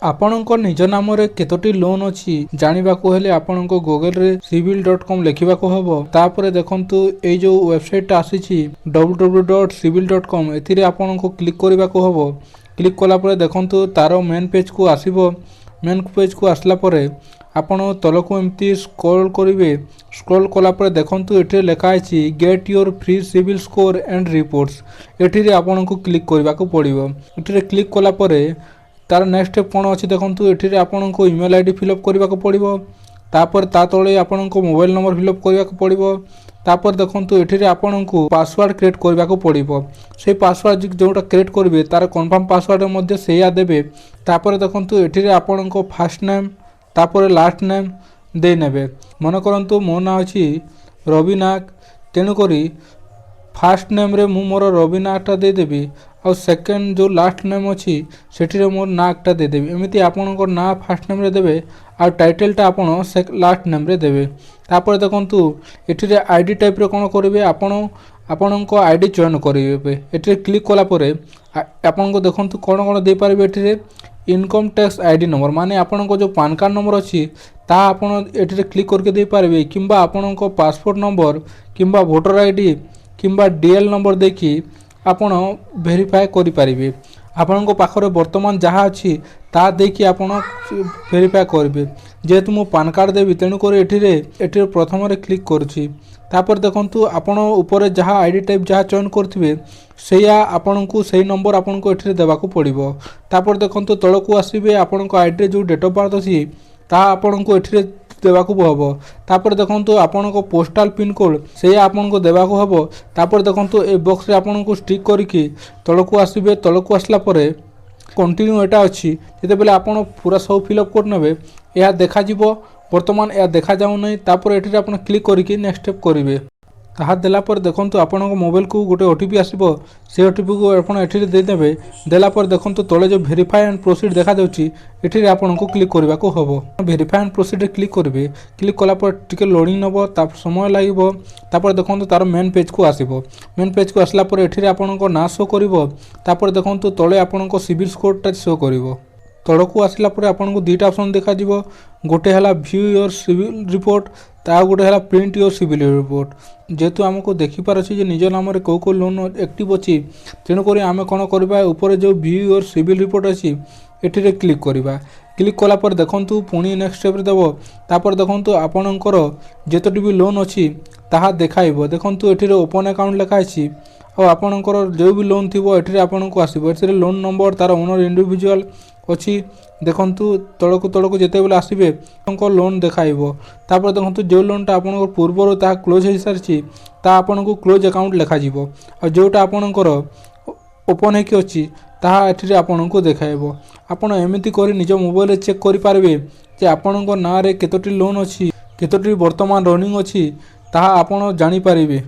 ଆପଣଙ୍କ ନିଜ ନାମରେ କେତୋଟି ଲୋନ୍ ଅଛି ଜାଣିବାକୁ ହେଲେ ଆପଣଙ୍କ ଗୁଗଲରେ civil.com ଲେଖିବାକୁ ହେବ। ତାପରେ ଦେଖନ୍ତୁ ଏଇ ଯେଉଁ ୱେବସାଇଟଟା ଆସିଛି www.civil.com ଏଥିରେ ଆପଣଙ୍କୁ କ୍ଲିକ୍ କରିବାକୁ ହେବ। କ୍ଲିକ୍ କଲା ପରେ ଦେଖନ୍ତୁ ତାର ମେନ୍ ପେଜକୁ ଆସିବ। ମେନ୍ ପେଜକୁ ଆସିଲା ପରେ ଆପଣ ତଳକୁ ଏମିତି ସ୍କ୍ରୋଲ୍ କରିବେ। ସ୍କ୍ରୋଲ୍ କଲା ପରେ ଦେଖନ୍ତୁ ଏଠି ଲେଖା ଅଛି get your free CIBIL score and reports. ଏଠିରେ ଆପଣଙ୍କୁ କ୍ଲିକ୍ କରିବାକୁ ପଡ଼ିବ। ଏଠିରେ କ୍ଲିକ୍ କଲା ପରେ तार नेक्स्ट स्टेप कौन अच्छी देखो ये आपको इमेल आईडी फिलअप करने को पड़ो। तापर ता तले आपको मोबाइल नंबर फिलअप करने को पड़ो। तापर देखो ये आपको पासवर्ड क्रिएट करने को पड़ो। से पासवर्ड जोटा क्रिएट करेंगे तार कन्फर्म पासवर्ड से देवे। तापर देखो ये आपको फास्ट नेम तापर लास्ट नेम दे नेबे। मन करंतु मो ना अच्छी रवि नाग तेणुक फास्ट नेम रे मु मोर रवि नागटा देदेवी और सेकेंड जो लास्ट नेम अच्छी से मोर नागटा देदेवी। एमती आपणकर ना फास्ट नेम रे देवे और टाइटलटा आपण लास्ट नेम रे देवे। तापर देखंतु एठी आईडी टाइप रे कोन करिवे आपणको आईडी चयन करिवे। एठी क्लिक कला परे आपणको देखंतु कोन कोन दे पारिबे। एठी इनकम टैक्स आईडी नंबर माने आपणको जो पान कार्ड नंबर अच्छी ता आपण एठी क्लिक करके दे पारिबे किंबा आपणको पासपोर्ट नंबर किंबा वोटर आईडी किंबा डीएल नंबर देखि आपण वेरीफाई करि पारिबे। आपणको पाखरे वर्तमान जहाँ अच्छी ता देखि आपण वेरीफाई करिवे। जेहेतु मु पान कार्ड देवी तेणुक एठी प्रथम रे क्लिक करूछि। तापर देखंतु आपण ऊपर जहाँ आईडी टाइप जहाँ चयन करथिबे सेया आपणको सही नंबर आपणको एठी देबाकू पड़िबो। तापर देखंतु तळकू आसीबे आपणको आईडी रे जो डेट ऑफ बर्थ अछि ता आपणको एठी देबाकू हबो। तापर देखंतु आपणको पोस्टल पिन कोड से आपणको देबाकू हबो। तापर देखंतु ए बॉक्स रे आपणको स्टिक करिकि तळकू आसीबे। तळकू आसला परे कंटिन्यू एटा अछि जेते बेले आपण पूरा सब फिलअप कर नेबे या देखा जिवो। वर्तमान या देखा जाउ नै। तापर एठी आपण क्लिक करिकि नेक्स्ट स्टेप करिवे। ताहा देला पर देखंतु आपणको मोबाइल को गोटे ओटीपी आसीबो। से ओटीपी को आपण एठी दे देबे। देला पर देखंतु तळे जो वेरीफाई एंड प्रोसीड देखा जाउची एठी आपणको क्लिक करबा को हबो। वेरीफाई एंड प्रोसीड रे क्लिक करिवे। क्लिक कला पर टिके लोडिंग नबो ताप समय लागिबो। तापर देखंतु तार मेन पेज को आसीबो। मेन पेज को आसला पर एठी आपणको ना शो करिवो। तापर देखंतु तळे आपणको सिविल स्कोर टा शो करिवो। तळकू आसला पर आपणको दुईटा ऑप्शन देखा जिवो। गोटे हला व्यू योर सिविल रिपोर्ट ता गोटे हला प्रिंट योर सिविल रिपोर्ट। जेहेतु आमको देखि पार अछि जे निज नाम रे को लोन एक्टिव अछि तेणु करी आमे कोन करबा ऊपर जो व्यू योर सिविल रिपोर्ट अछि एठी रे क्लिक करबा। क्लिक कला पर देखंतु पुणी नेक्स्ट स्टेप रे देबो। तापर देखंतु आपणकर जेतोटी भी लोन अछि ताहा देखाइबो। देखंतु एठी रे ओपन अकाउंट लिखा अछि और आपणकर जो भी लोन थिबो एठी रे आपणको आसीबो। एठी रे लोन नंबर तार ओनर इंडिविजुअल अच्छी देखंतु तळकू जेते बेले आसीबे आपनको लोन देखाइबो। तापर देखंतु जो लोनटा आपनको पूर्वरो ता क्लोज हे सारछि ता आपनको क्लोज अकाउंट लिखा जिवो और जोटा आपणकर ओपन हे कि अछि ताहा एठी आपनको देखाइबो। आपण एमिति करी निज मोबाइल रे चेक करि पारबे जे आपणको ना रे केतोटी लोन अछि केतोटी वर्तमान रनिंग अछि ताहा आपण जानि पारिबे।